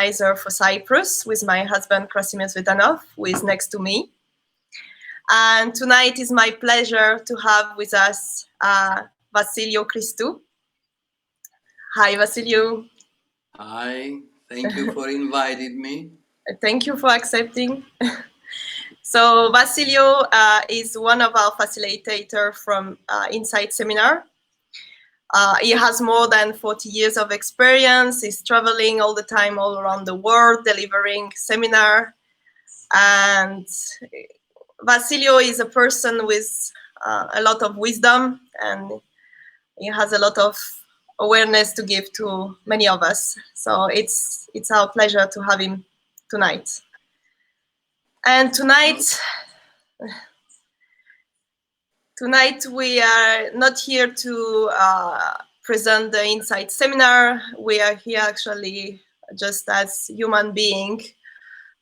organizer for Cyprus with my husband, Christou, who is next to me. And tonight is my pleasure to have with us Basilio Christou. Hi, Basilio. Hi, thank you for inviting me. Thank you for accepting. So Basilio is one of our facilitators from Insight Seminar. He has more than 40 years of experience. He's traveling all the time, all around the world, delivering seminar. And Basilio is a person with a lot of wisdom, and he has a lot of awareness to give to many of us. So it's our pleasure to have him tonight. And tonight we are not here to present the Insight Seminar. We are here actually just as human beings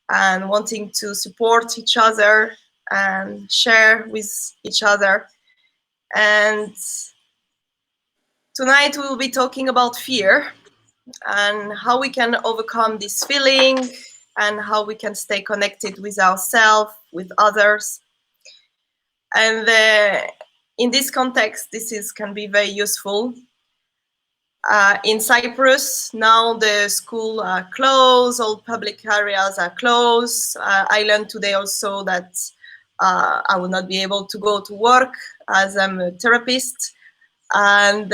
and wanting to support each other and share with each other. And tonight we will be talking about fear and how we can overcome this feeling and how we can stay connected with ourselves, with others. And in this context, can be very useful. In Cyprus, now the schools are closed, all public areas are closed. I learned today also that I will not be able to go to work as I'm a therapist. And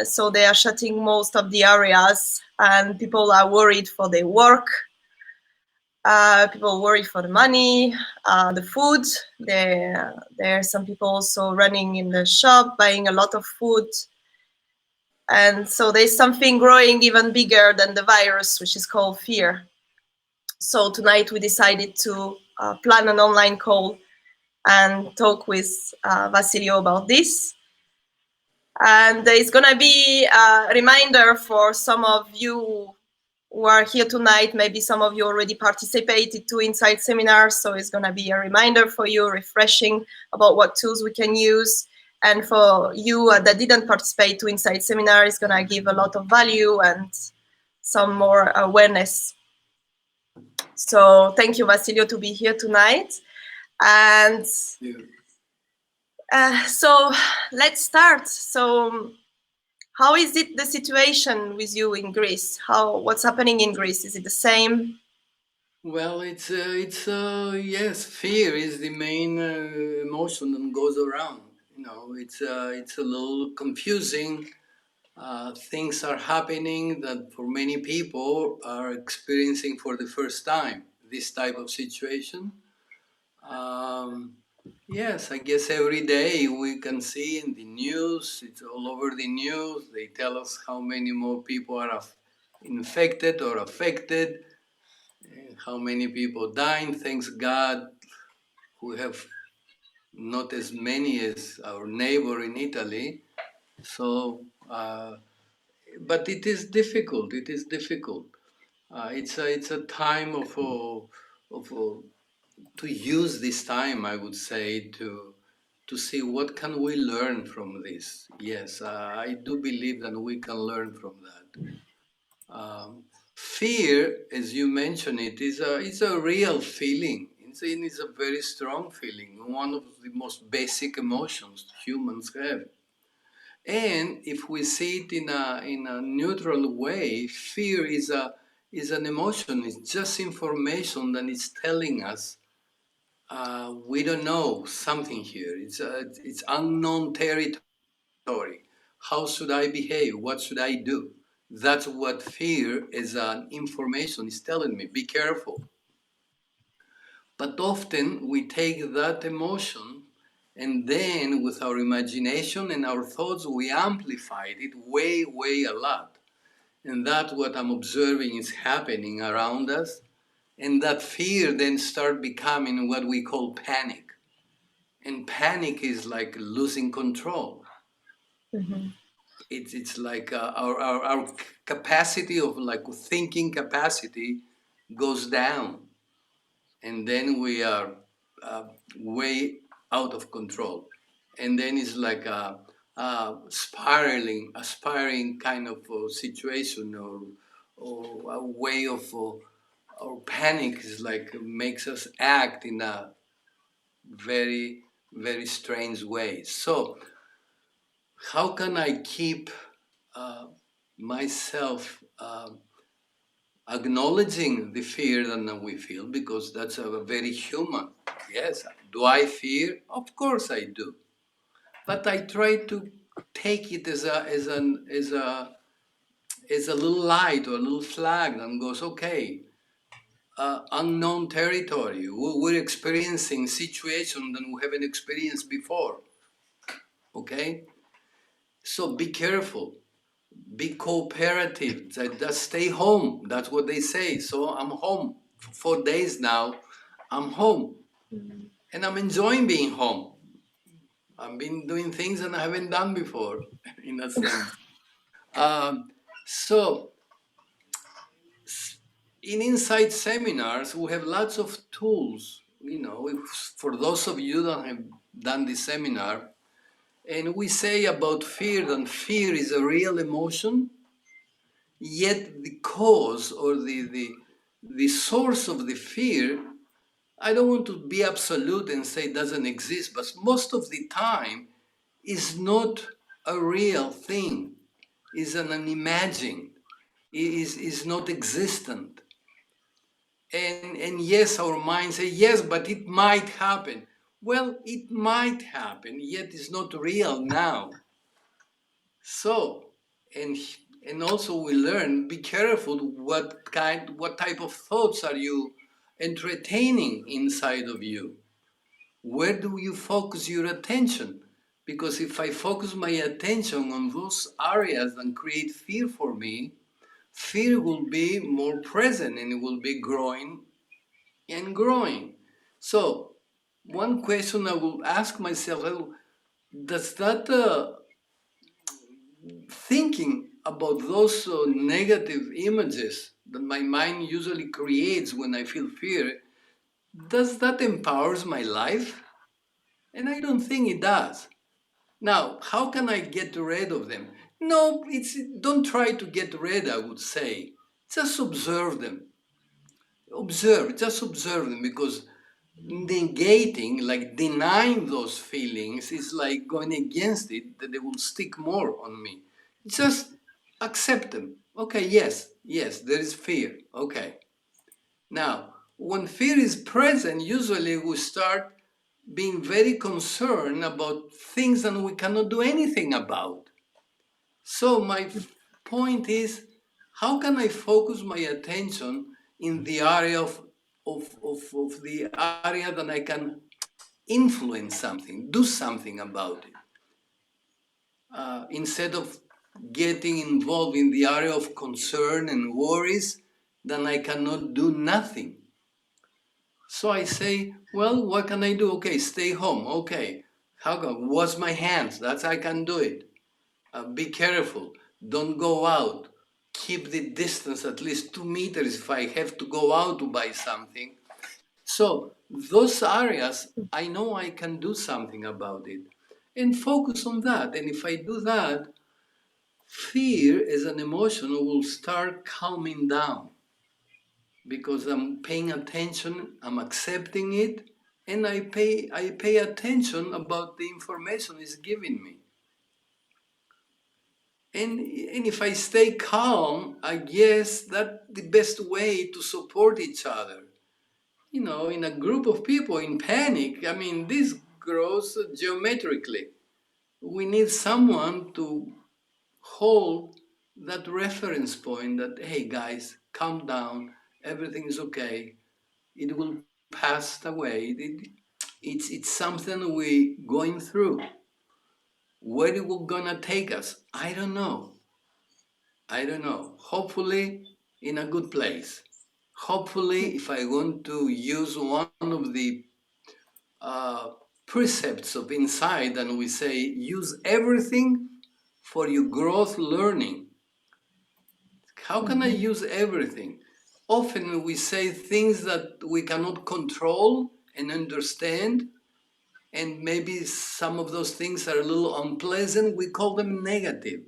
so they are shutting most of the areas and people are worried for their work. People worry for the money, the food. There are some people also running in the shop, buying a lot of food. And so there's something growing even bigger than the virus, which is called fear. So tonight we decided to plan an online call and talk with Basilio about this. And it's going to be a reminder for some of you who are here tonight. Maybe some of you already participated to Insight seminars, so it's going to be a reminder for you, refreshing about what tools we can use. And for you that didn't participate to Insight seminar, it's going to give a lot of value and some more awareness. So thank you, Basilio, to be here tonight. And so let's start. So how is it the situation with you in Greece? What's happening in Greece? Is it the same? Well, it's yes, fear is the main emotion that goes around. You know, it's a little confusing. Things are happening that for many people are experiencing for the first time this type of situation. Yes, I guess every day we can see in the news, it's all over the news. They tell us how many more people are infected or affected, and how many people dying. Thanks God, we have not as many as our neighbor in Italy. So, but it is difficult. It is difficult. It's a time to use this time, I would say, to see what can we learn from this. Yes, I do believe that we can learn from that. Fear, as you mentioned, is a real feeling. It's a very strong feeling, one of the most basic emotions humans have. And if we see it in a neutral way, fear is an emotion. It's just information that is telling us we don't know something here. It's unknown territory. How should I behave? What should I do? That's what fear as an information is telling me. Be careful. But often we take that emotion and then with our imagination and our thoughts, we amplify it way, way a lot. And that's what I'm observing is happening around us. And that fear then start becoming what we call panic. And panic is like losing control. Mm-hmm. It's like our capacity of like thinking capacity goes down. And then we are way out of control. And then it's like a spiraling kind of situation or a way of or panic is like makes us act in a very, very strange way. So how can I keep uh, myself acknowledging the fear that we feel, because that's a very human. Yes, do I fear? Of course I do, but I try to take it as a little light or a little flag that goes, okay, unknown territory. We're experiencing situations that we haven't experienced before. Okay, so be careful. Be cooperative. Just stay home. That's what they say. So I'm home for 4 days now. I'm home, and I'm enjoying being home. I've been doing things that I haven't done before, in a sense. Um, so in Insight seminars, we have lots of tools. For those of you that have done the seminar, and we say about fear that fear is a real emotion. Yet the cause or the source of the fear, I don't want to be absolute and say it doesn't exist, but most of the time is not a real thing, is an imagined, is not existent. And yes, our minds say yes, but it might happen. Well, it might happen, yet it's not real now. So, and and also we learn, be careful what type of thoughts are you entertaining inside of you. Where do you focus your attention? Because if I focus my attention on those areas that create fear for me, fear will be more present and it will be growing and growing. So, one question I will ask myself, does that thinking about those negative images that my mind usually creates when I feel fear, does that empowers my life? And I don't think it does. Now, how can I get rid of them? No, it's don't try to get rid, I would say. Just observe them. Just observe them, because negating, like denying those feelings, is like going against it, that they will stick more on me. Just accept them. Okay, yes, there is fear. Okay. Now, when fear is present, usually we start being very concerned about things that we cannot do anything about. So, my point is, how can I focus my attention in the area of the area that I can influence something, do something about it, instead of getting involved in the area of concern and worries, then I cannot do nothing. So I say, well, what can I do? Okay, stay home. Okay, how come? Wash my hands. That's I can do it. Be careful. Don't go out. Keep the distance at least 2 meters if I have to go out to buy something. So those areas, I know I can do something about it, and focus on that. And if I do that, fear as an emotion will start calming down, because I'm paying attention, I'm accepting it, and I pay attention about the information it's giving me. And if I stay calm, I guess that's the best way to support each other. In a group of people in panic, I mean, this grows geometrically. We need someone to hold that reference point that, hey guys, calm down, everything is okay, it will pass away. It's something we going through. Where it will gonna take us, I don't know. Hopefully in a good place. Hopefully, if I want to use one of the uh, precepts of Insight, and we say use everything for your growth learning. How can I use everything? Often we say things that we cannot control and understand, and maybe some of those things are a little unpleasant. We call them negative.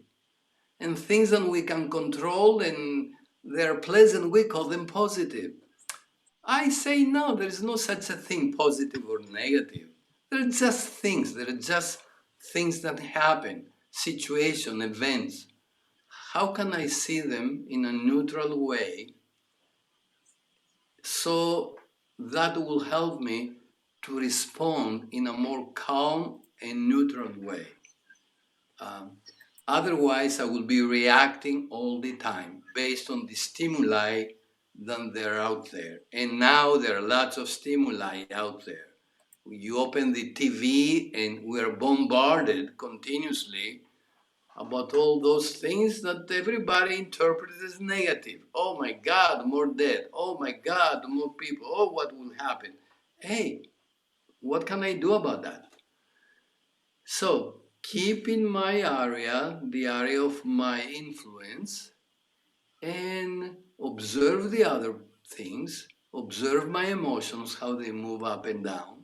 And things that we can control and they're pleasant, we call them positive. I say no, there is no such a thing, positive or negative. They're just things. They're just things that happen, situation, events. How can I see them in a neutral way so that will help me to respond in a more calm and neutral way? Um, Otherwise, I will be reacting all the time based on the stimuli that they're out there. And now there are lots of stimuli out there. You open the TV and we're bombarded continuously about all those things that everybody interprets as negative. Oh my God, more death. Oh my God, more people. Oh, what will happen? Hey, what can I do about that? So keep in my area, the area of my influence, and observe the other things, observe my emotions, how they move up and down.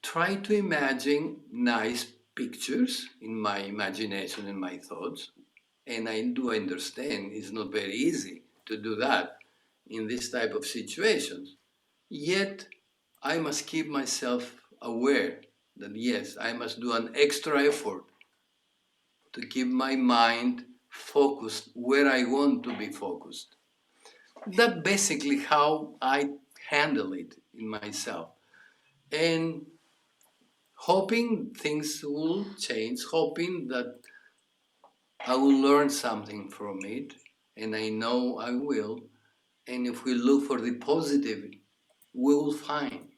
Try to imagine nice pictures in my imagination and my thoughts. And I do understand it's not very easy to do that in this type of situations. Yet, I must keep myself aware that yes, I must do an extra effort to keep my mind focused where I want to be focused. That's basically how I handle it in myself. And hoping things will change, hoping that I will learn something from it, and I know I will. And if we look for the positive, we will find.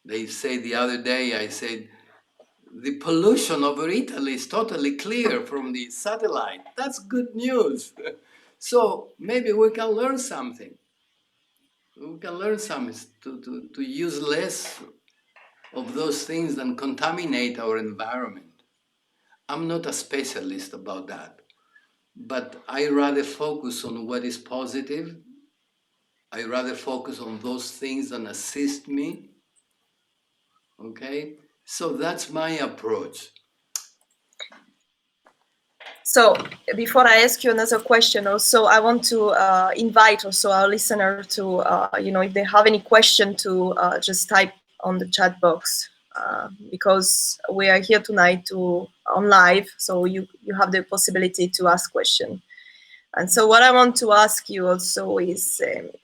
They say the other day, I said, the pollution over Italy is totally clear from the satellite. That's good news. So maybe we can learn something. We can learn something to use less of those things and contaminate our environment. I'm not a specialist about that, but I rather focus on what is positive. I rather focus on those things that assist me. Okay, so that's my approach. So before I ask you another question, also I want to invite also our listener to, if they have any question, to just type on the chat box, because we are here tonight on live, so you have the possibility to ask question. And so what I want to ask you also is,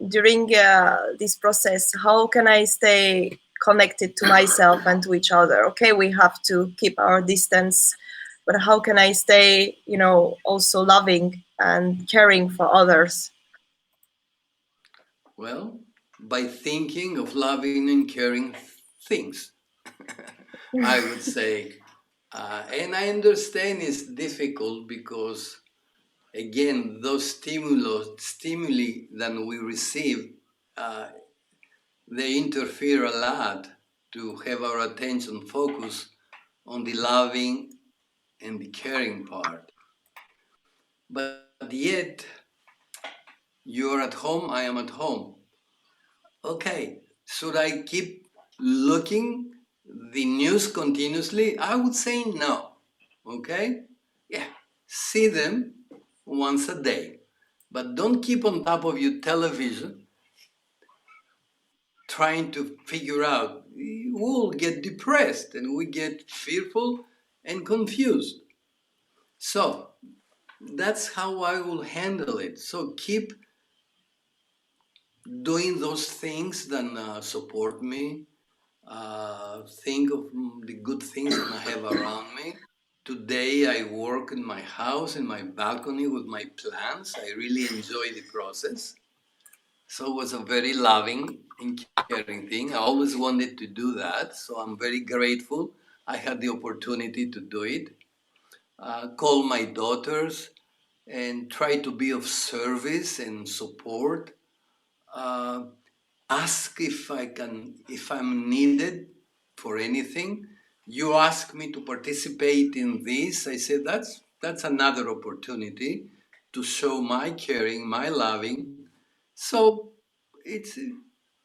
during this process, how can I stay connected to myself and to each other? Okay, we have to keep our distance, but how can I stay, also loving and caring for others? Well, by thinking of loving and caring things, I would say. And I understand it's difficult because, again, those stimuli that we receive, uh, they interfere a lot to have our attention focused on the loving and the caring part. But yet, you're at home, I am at home. Okay, should I keep looking the news continuously? I would say no. Okay? Yeah, see them once a day. But don't keep on top of your television trying to figure out. We'll get depressed and we get fearful and confused. So that's how I will handle it. So keep doing those things that support me. Think of the good things that I have around me. Today I work in my house, in my balcony with my plants. I really enjoy the process. So it was a very loving and caring thing. I always wanted to do that. So I'm very grateful I had the opportunity to do it. Call my daughters and try to be of service and support. Uh, Ask if I'm needed for anything. You ask me to participate in this. I said that's another opportunity to show my caring, my loving. So it's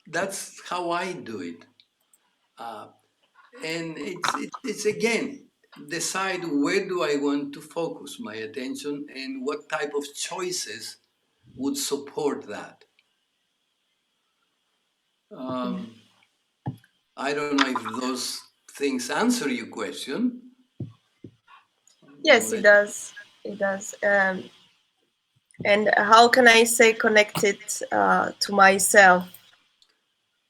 that's how I do it, uh, and it's again decide where do I want to focus my attention and what type of choices would support that. Um, I don't know if those things answer your question. Yes, it does. It does. And how can I say connected to myself?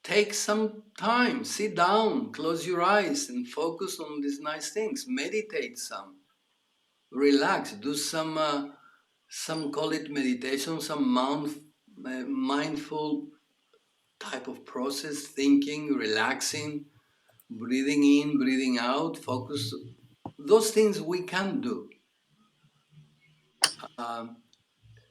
Take some time, sit down, close your eyes, and focus on these nice things. Meditate some, relax, do some call it meditation, some mindful type of process, thinking, relaxing, breathing in, breathing out, focus. Those things we can do. Um,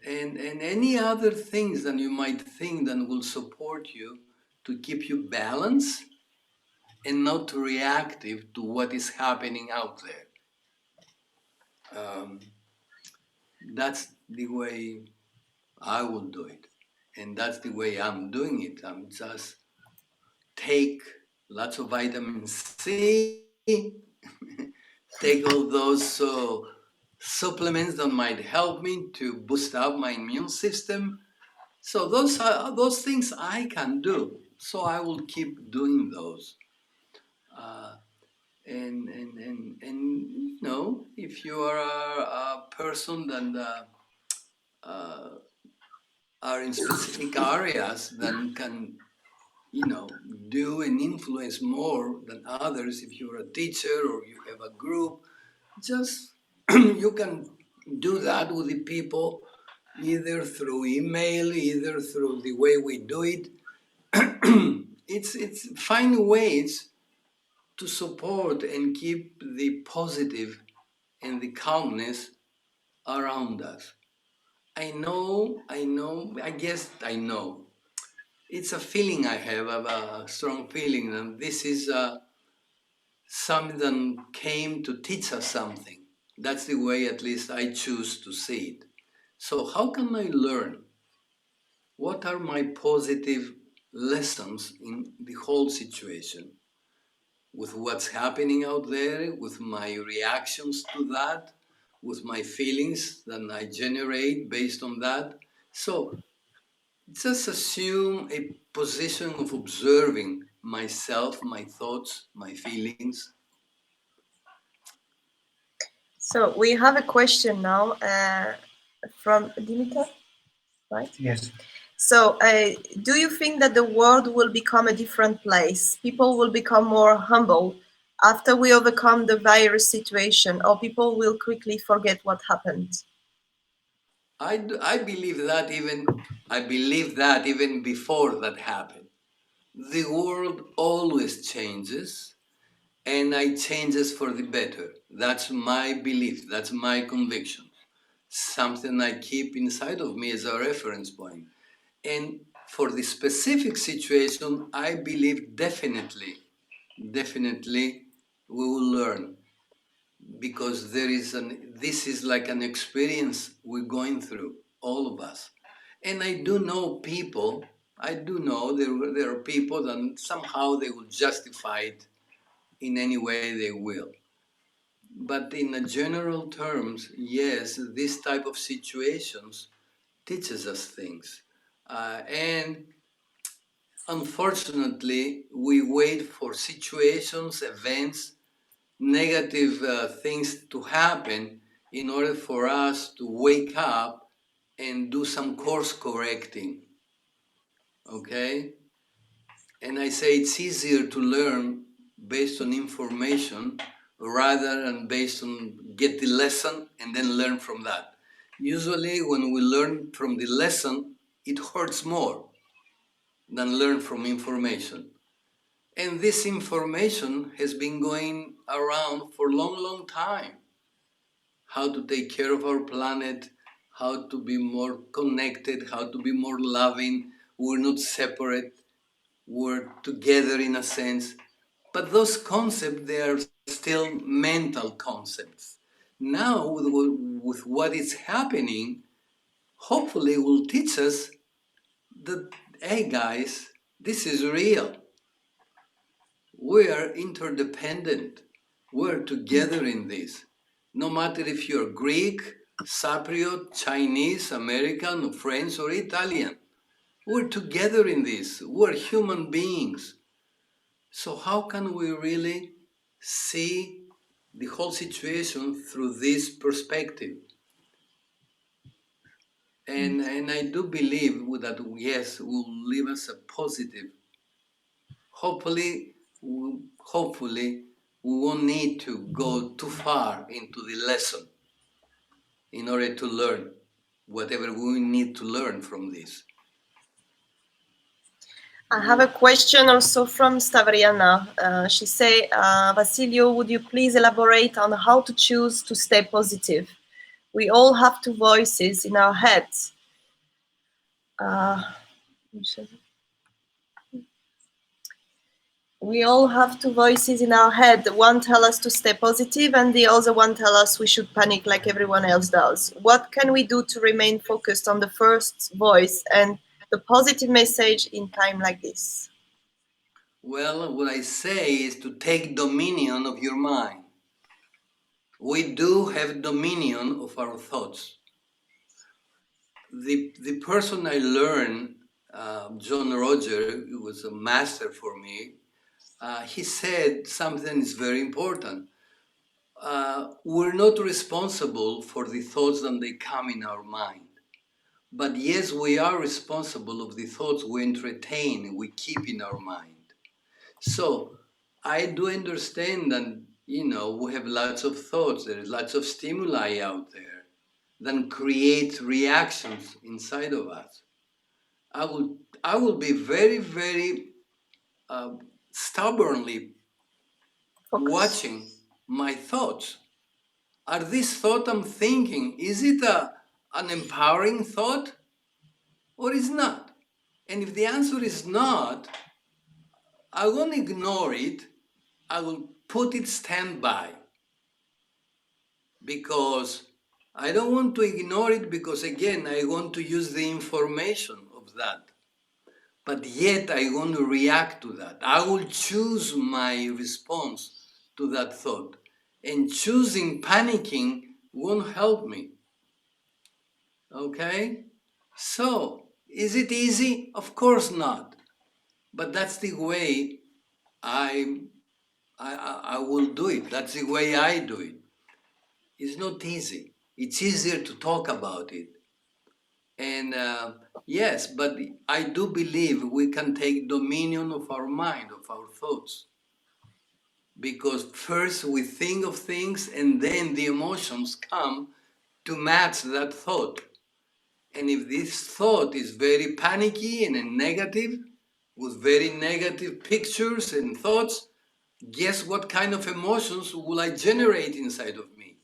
and any other things that you might think that will support you to keep you balanced and not reactive to what is happening out there. Um, that's the way I will do it. And that's the way I'm doing it. I'm just take lots of vitamin C, take all those supplements that might help me to boost up my immune system. So those are those things I can do. So I will keep doing those. Uh, and you know, if you are a person that uh, are in specific areas that can, you know, do and influence more than others, if you're a teacher or you have a group, just you can do that with the people either through email, either through the way we do it. It's find ways to support and keep the positive and the calmness around us. I guess I know. It's a feeling I have, a strong feeling that this is something that came to teach us something. That's the way at least I choose to see it. So how can I learn? What are my positive lessons in the whole situation? With what's happening out there, with my reactions to that, with my feelings that I generate based on that. So just assume a position of observing myself, my thoughts, my feelings. So we have a question now from Dimitar, right? Yes, So, do you think that the world will become a different place? People will become more humble after we overcome the virus situation, or people will quickly forget what happened? I believe that even before that happened. The world always changes, and it changes for the better. That's my belief. That's my conviction. Something I keep inside of me as a reference point. And for the specific situation, I believe definitely we will learn, because this is like an experience we're going through, all of us. And I do know there are people that somehow they will justify it in any way they will. But in a general terms, yes, this type of situations teaches us things. And unfortunately, we wait for situations, events, negative things to happen in order for us to wake up and do some course correcting. Okay? And I say it's easier to learn based on information rather than based on get the lesson and then learn from that. Usually, when we learn from the lesson, it hurts more than learn from information. And this information has been going around for a long time. How to take care of our planet, how to be more connected, how to be more loving. We're not separate, we're together in a sense. But those concepts, they are still mental concepts. Now, with what is happening, hopefully will teach us that, hey guys, this is real. We are interdependent. We're together in this. No matter if you're Greek, Cypriot, Chinese, American, French, or Italian, We're together in this. We're human beings. So how can we really see the whole situation through this perspective? And I do believe that yes, will leave us a positive. Hopefully, hopefully, we won't need to go too far into the lesson in order to learn whatever we need to learn from this. I have a question also from Stavriana. She say, Basilio, would you please elaborate on how to choose to stay positive? We all have two voices in our heads. Uh, we all have two voices in our head. One tell us to stay positive and the other one tell us we should panic like everyone else does. What can we do to remain focused on the first voice and the positive message in time like this? Well, what I say is to take dominion of your mind. We do have dominion of our thoughts. The person I learned, John Roger, who was a master for me, he said something is very important. We're not responsible for the thoughts that they come in our mind. But yes, we are responsible of the thoughts we entertain, we keep in our mind. So I do understand that, we have lots of thoughts, there is lots of stimuli out there that create reactions inside of us. I will, I will be very, very uh, stubbornly Focus. watching my thoughts. Are this thought I'm thinking, is it an empowering thought or is not? And if the answer is not, I won't ignore it. I will put it standby because I don't want to ignore it because again, I want to use the information of that. But yet I want to react to that. I will choose my response to that thought. And choosing panicking won't help me. Okay? So, is it easy? Of course not. But that's the way I, I will do it. That's the way I do it. It's not easy. It's easier to talk about it. And yes, but I do believe we can take dominion of our mind, of our thoughts. Because first we think of things and then the emotions come to match that thought. And if this thought is very panicky and negative, with very negative pictures and thoughts, guess what kind of emotions will I generate inside of me?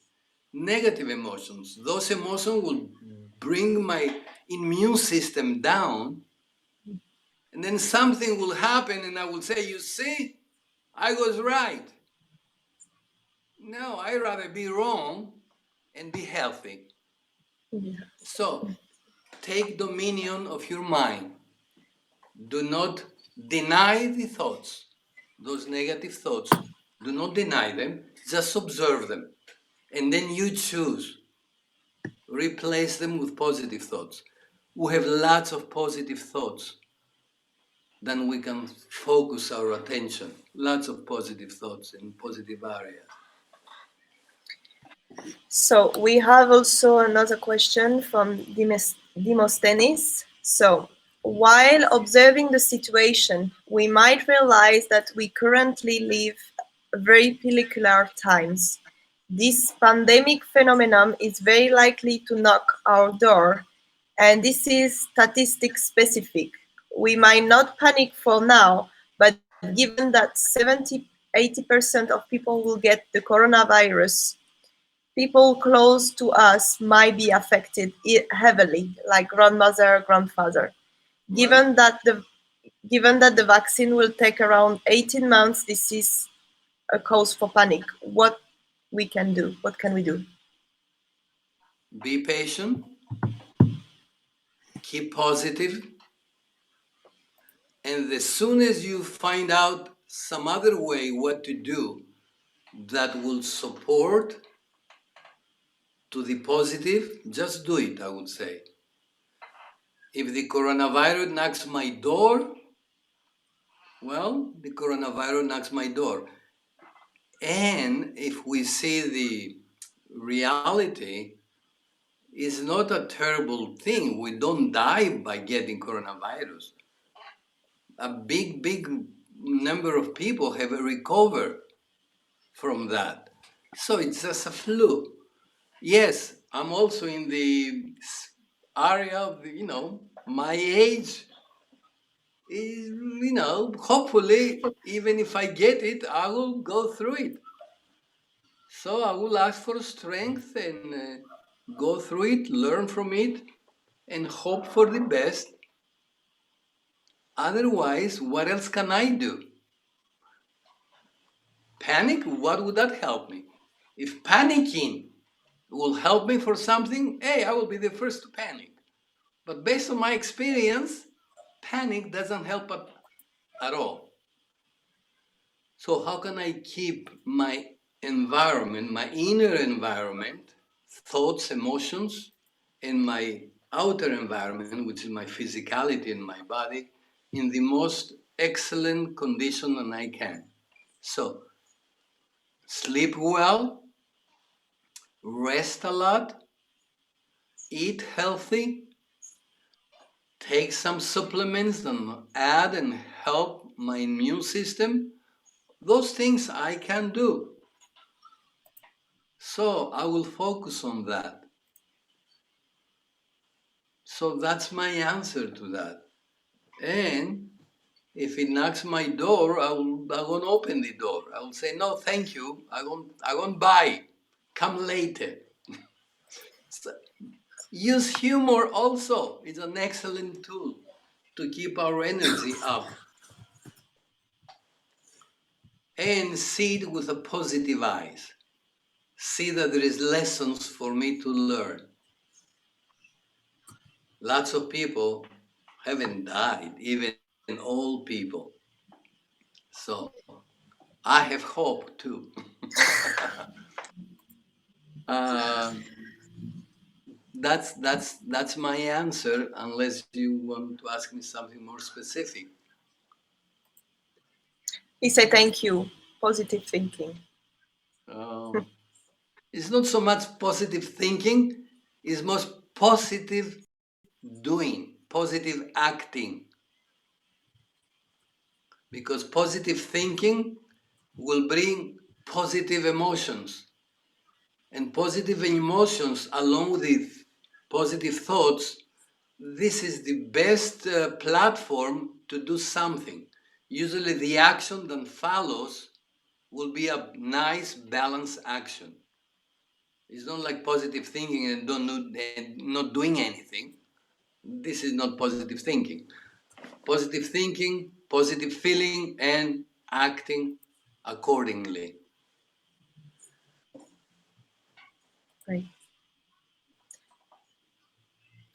Negative emotions. Those emotions will bring my immune system down, and then something will happen, and I will say, you see, I was right. No, I'd rather be wrong and be healthy. Yeah. So, take dominion of your mind. Do not deny the thoughts, those negative thoughts. Do not deny them, just observe them. And then you choose. Replace them with positive thoughts. We have lots of positive thoughts. Then we can focus our attention. Lots of positive thoughts in positive areas. So we have also another question from Demosthenes. So while observing the situation, we might realize that we currently live very peculiar times. This pandemic phenomenon is very likely to knock our door, and this is statistic specific. We might not panic for now, but given that 70-80% of people will get the coronavirus, people close to us might be affected heavily, like grandmother, grandfather. Well, Given that the given that the vaccine will take around 18 months, this is a cause for panic. What we can do? What can we do? be patient, keep positive, and as soon as you find out some other way what to do that will support to the positive, just do it, I would say. If the coronavirus knocks my door, well, the coronavirus knocks my door. And if we see the reality, it's not a terrible thing. We don't die by getting coronavirus. A big number of people have recovered from that. So it's just a flu. Yes, I'm also in the area of, my age is, hopefully, even if I get it, I will go through it. So I will ask for strength and go through it, learn from it, and hope for the best. Otherwise, what else can I do? Panic? What would that help me? If panicking will help me for something, hey, I will be the first to panic. But based on my experience, panic doesn't help at all. So how can I keep my environment, my inner environment, thoughts, emotions, and my outer environment, which is my physicality and my body, in the most excellent condition that I can? So sleep well, rest a lot, eat healthy, take some supplements and add and help my immune system. Those things I can do. So I will focus on that. So that's my answer to that. And if it knocks my door, I won't open the door. I will say, no, thank you. I won't buy. Come later. So use humor also. It's an excellent tool to keep our energy up. And see it with a positive eyes. See that there is lessons for me to learn. Lots of people haven't died, even old people. So I have hope too. uh, that's my answer, unless you want to ask me something more specific. He said, thank you. Positive thinking. It's not so much positive thinking, it's most positive doing, positive acting. Because positive thinking will bring positive emotions. And positive emotions, along with positive thoughts, this is the best platform to do something. Usually the action that follows will be a nice balanced action. It's not like positive thinking and not doing anything. This is not positive thinking. Positive thinking, positive feeling, and acting accordingly. Right.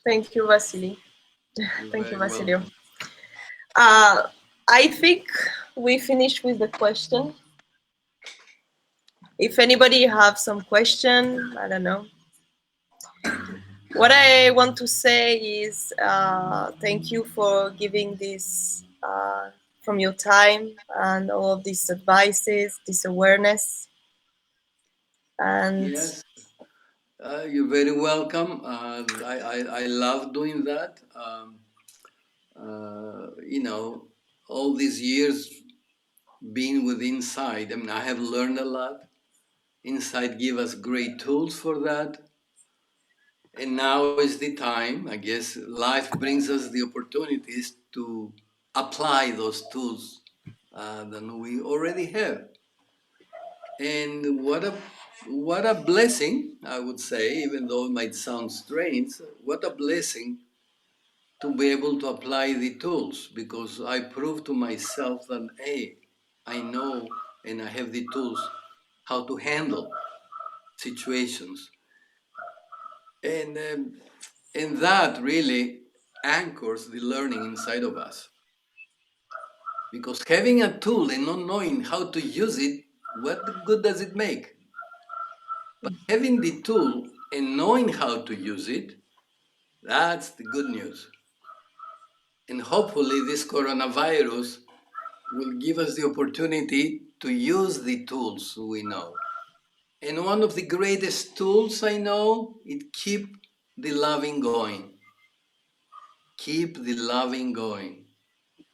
Thank you, Vasily. You're Thank you, very Basilio. welcome. I think we finished with the question. If anybody have some question, I don't know. What I want to say is thank you for giving this from your time and all of these advices, this awareness. And Yes, you're very welcome. I love doing that. All these years being with Inside, I mean, I have learned a lot. Inside give us great tools for that. And now is the time, I guess, life brings us the opportunities to apply those tools that we already have. And what a blessing, I would say, even though it might sound strange, what a blessing to be able to apply the tools, because I proved to myself that, hey, I know and I have the tools how to handle situations. And that really anchors the learning inside of us. Because having a tool and not knowing how to use it, what good does it make? But having the tool and knowing how to use it, that's the good news. And hopefully this coronavirus will give us the opportunity to use the tools we know. And one of the greatest tools I know is keep the loving going. Keep the loving going.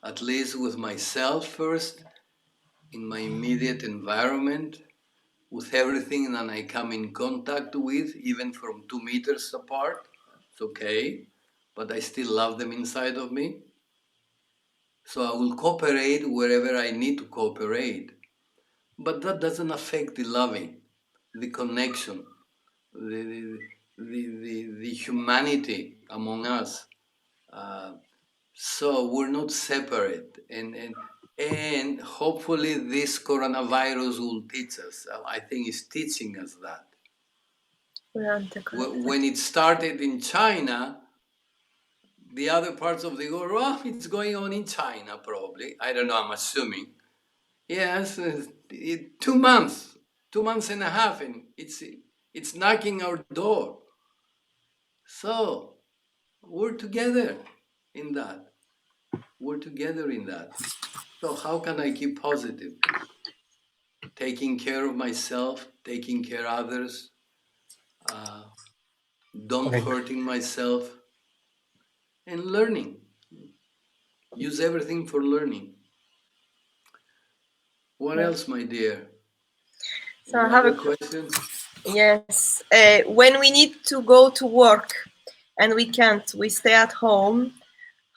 At least with myself first, in my immediate environment, with everything that I come in contact with, even from 2 meters apart. It's okay, but I still love them inside of me. So I will cooperate wherever I need to cooperate. But that doesn't affect the loving, the connection, the humanity among us. Uh, so we're not separate. And hopefully this coronavirus will teach us. I think it's teaching us that. When it started in China, the other parts of the world, well, it's going on in China probably. I don't know, I'm assuming. Yes, 2 months, 2 months and a half, and it's knocking our door. So we're together in that. We're together in that. So how can I keep positive? Taking care of myself, taking care of others, uh, don't Correct. hurting myself, and learning. Use everything for learning. What else, my dear? So I Any have other questions? yes. When we need to go to work and we can't, we stay at home.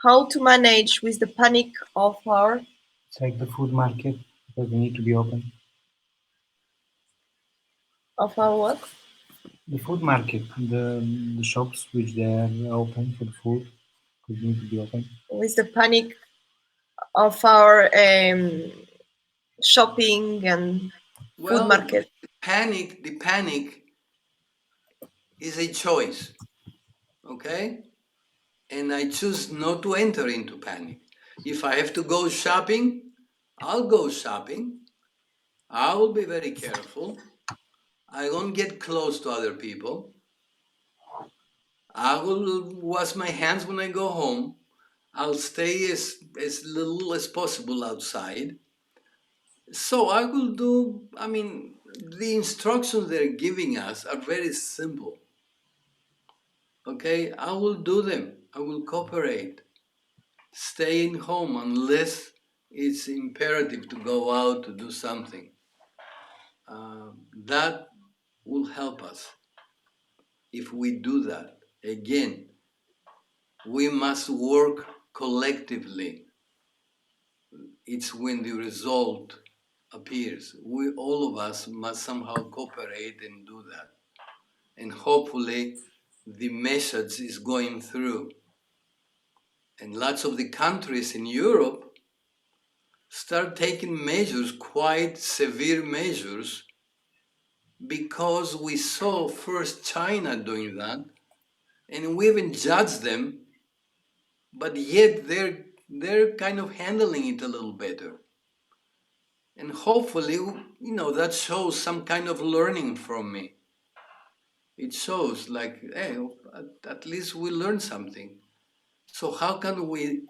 How to manage with the panic of our It's like the food market because they need to be open. what? The food market, the shops which they are open for the food because they need to be open. With the panic of our shopping and food Well, market. the panic is a choice, okay? And I choose not to enter into panic. If I have to go shopping, I'll go shopping. I will be very careful. I won't get close to other people. I will wash my hands when I go home. I'll stay as little as possible outside. So I will do, I mean, the instructions they're giving us are very simple. Okay, I will do them. I will cooperate. Staying home unless it's imperative to go out to do something. That will help us if we do that. Again, we must work collectively. It's when the result appears. We, all of us, must somehow cooperate and do that. And hopefully, the message is going through. And lots of the countries in Europe start taking measures, quite severe measures, because we saw first China doing that, and we even judged them, but yet they're kind of handling it a little better. And hopefully, that shows some kind of learning from me. It shows like, hey, at least we learned something. So how can we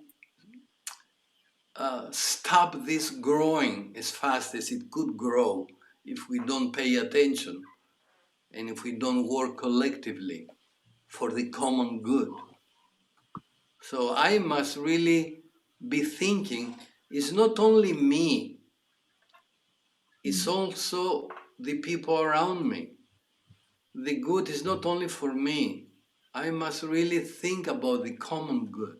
stop this growing as fast as it could grow if we don't pay attention and if we don't work collectively for the common good? So I must really be thinking it's not only me, it's also the people around me. The good is not only for me. I must really think about the common good.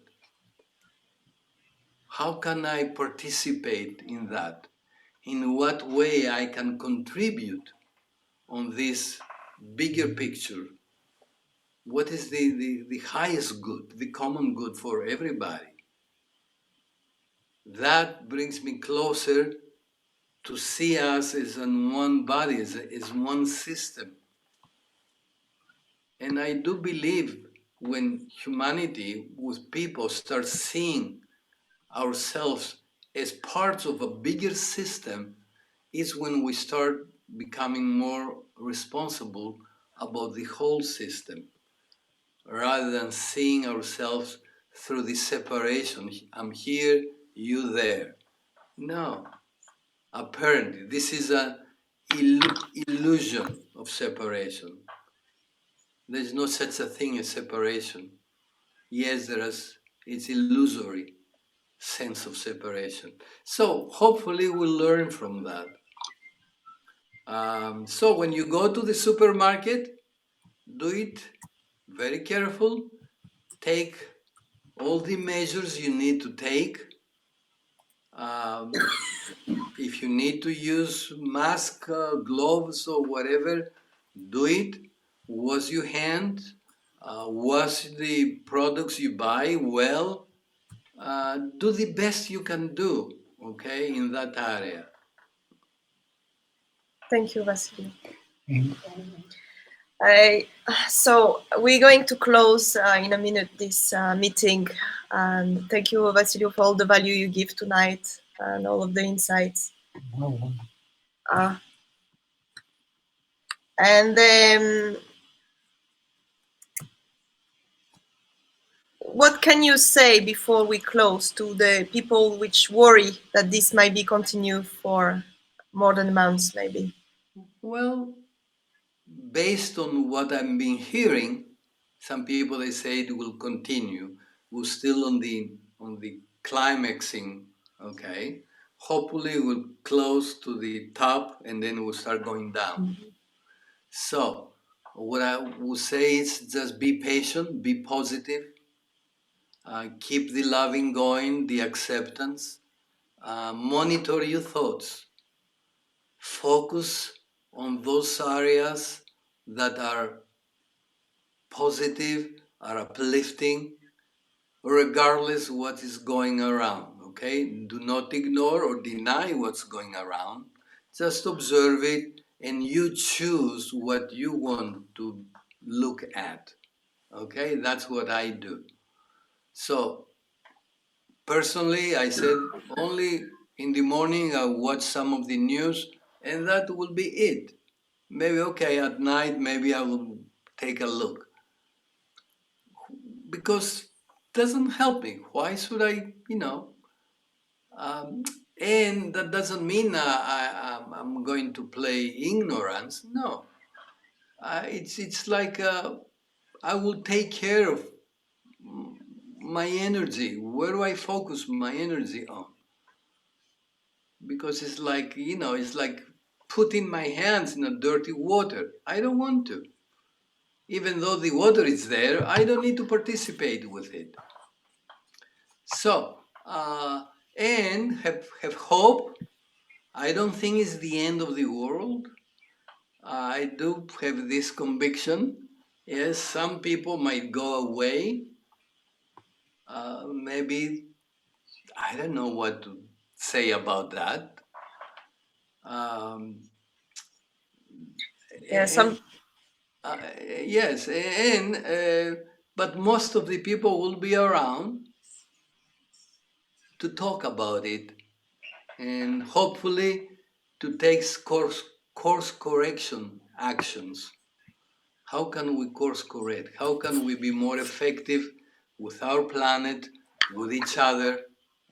How can I participate in that? In what way I can contribute on this bigger picture? What is the highest good, the common good for everybody? That brings me closer to see us as in one body, as one system. And I do believe when humanity, with people, start seeing ourselves as parts of a bigger system, is when we start becoming more responsible about the whole system, rather than seeing ourselves through this separation. I'm here, you there. No, apparently this is an illusion of separation. There's no such a thing as separation. Yes, it's illusory sense of separation. So hopefully we'll learn from that. So when you go to the supermarket, do it very careful. Take all the measures you need to take. Um, if you need to use mask, gloves, or whatever, do it. Wash your hands. Wash the products you buy well. Do the best you can do, okay, in that area. Thank you, Basilio. And So we're going to close in a minute this meeting. And thank you, Basilio, for all the value you give tonight and all of the insights. no, Uh, and what can you say before we close to the people which worry that this might be continue for more than months, maybe? Well, based on what I've been hearing, some people they say it will continue. We're still on the climaxing, okay. Hopefully we'll close to the top and then we'll start going down. So what I would say is just be patient, be positive, keep the loving going, the acceptance, monitor your thoughts, focus on those areas that are positive, are uplifting, regardless what is going around, okay? Do not ignore or deny what's going around. Just observe it and you choose what you want to look at, okay? That's what I do. So personally, I said only in the morning I watch some of the news and that will be it. Maybe, okay, at night, maybe I will take a look. Because it doesn't help me. Why should I, and that doesn't mean I'm going to play ignorance. No, it's like I will take care of my energy. Where do I focus my energy on? Because it's like, it's like putting my hands in a dirty water. I don't want to. Even though the water is there, I don't need to participate with it. So, and have hope. I don't think it's the end of the world. I do have this conviction. Yes, some people might go away. Maybe, I don't know what to say about that. Um, Yeah, some. yes, but most of the people will be around to talk about it and hopefully to take course correction actions. How can we course correct? How can we be more effective with our planet, with each other,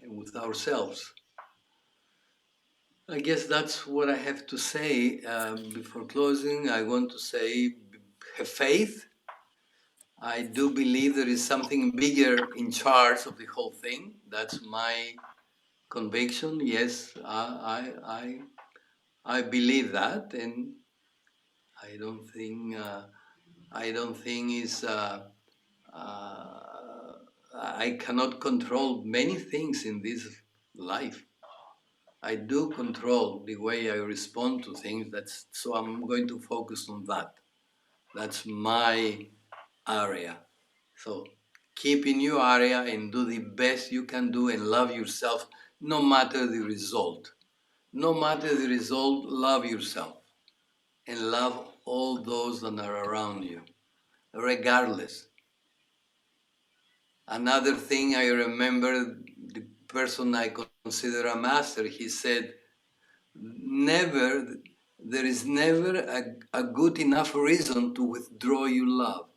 and with ourselves? I guess that's what I have to say. Before closing, I want to say have faith. I do believe there is something bigger in charge of the whole thing. That's my conviction. Yes, I believe that, and I don't think is I cannot control many things in this life. I do control the way I respond to things. So I'm going to focus on that. That's my area. So keep in your area and do the best you can do and love yourself no matter the result. No matter the result, love yourself and love all those that are around you, regardless. Another thing I remember, the person I consider a master, he said, there is never a good enough reason to withdraw your love.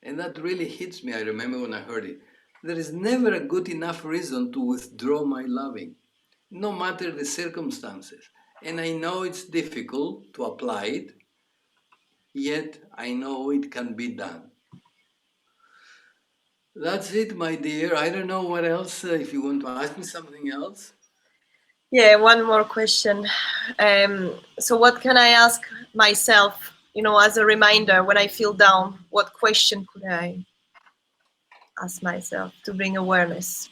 And that really hits me. I remember when I heard it. There is never a good enough reason to withdraw my loving, no matter the circumstances. And I know it's difficult to apply it, yet I know it can be done. That's it, my dear. I don't know what else, if you want to ask me something else. Yeah, one more question. So what can I ask myself, as a reminder when I feel down? What question could I ask myself to bring awareness?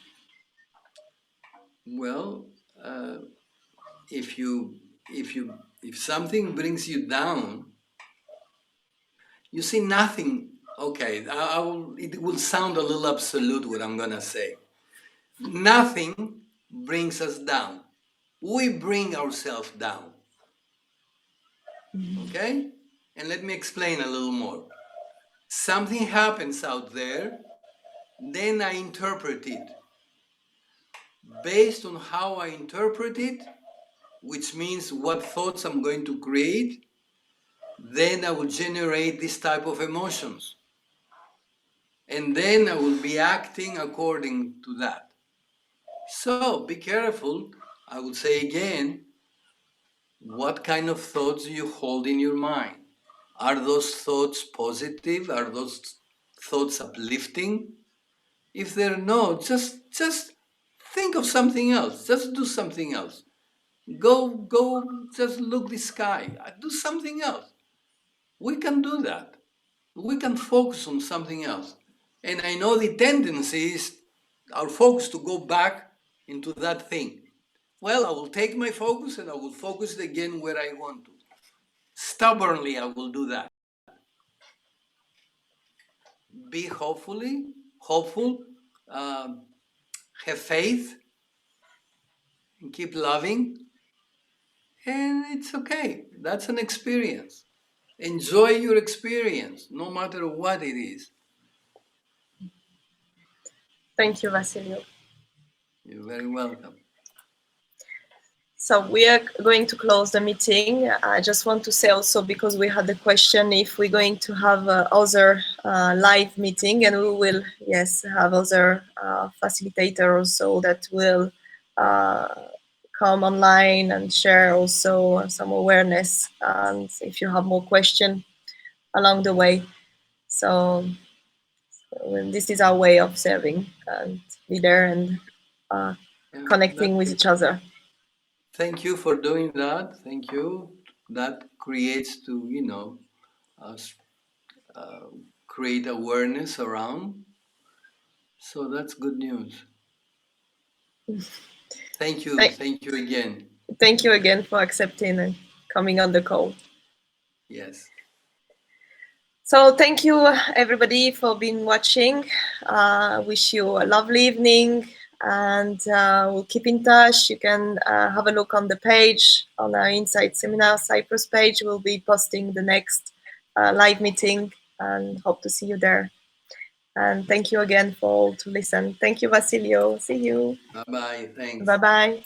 Well, if something brings you down, you see nothing. Okay, it will sound a little absolute what I'm gonna say. Nothing brings us down. We bring ourselves down. Okay? And let me explain a little more. Something happens out there, then I interpret it. Based on how I interpret it, which means what thoughts I'm going to create, then I will generate this type of emotions. And then I will be acting according to that. So be careful. I would say again, what kind of thoughts do you hold in your mind? Are those thoughts positive? Are those thoughts uplifting? If they're not, just think of something else. Just do something else. Go, just look the sky. Do something else. We can do that. We can focus on something else. And I know the tendency is our focus to go back into that thing. Well, I will take my focus and I will focus it again where I want to. Stubbornly, I will do that. Be hopeful, have faith, and keep loving. And it's okay. That's an experience. Enjoy your experience, no matter what it is. Thank you, Basilio. You're very welcome. So we are going to close the meeting. I just want to say also, because we had the question if we're going to have other live meeting, and we will, yes, have other facilitator also that will come online and share also some awareness. And if you have more questions along the way. So this is our way of serving and be there and connecting with each other. Thank you for doing that. Thank you. That creates to, us create awareness around. So that's good news. Thank you. Thank you again. Thank you again for accepting and coming on the call. Yes. So thank you everybody for being watching. Wish you a lovely evening, and we'll keep in touch. You can have a look on the page, on our Insight Seminar Cyprus page. We'll be posting the next live meeting, and hope to see you there. And thank you again for all to listen. Thank you, Basilio. See you. Bye-bye. Thanks. Bye-bye.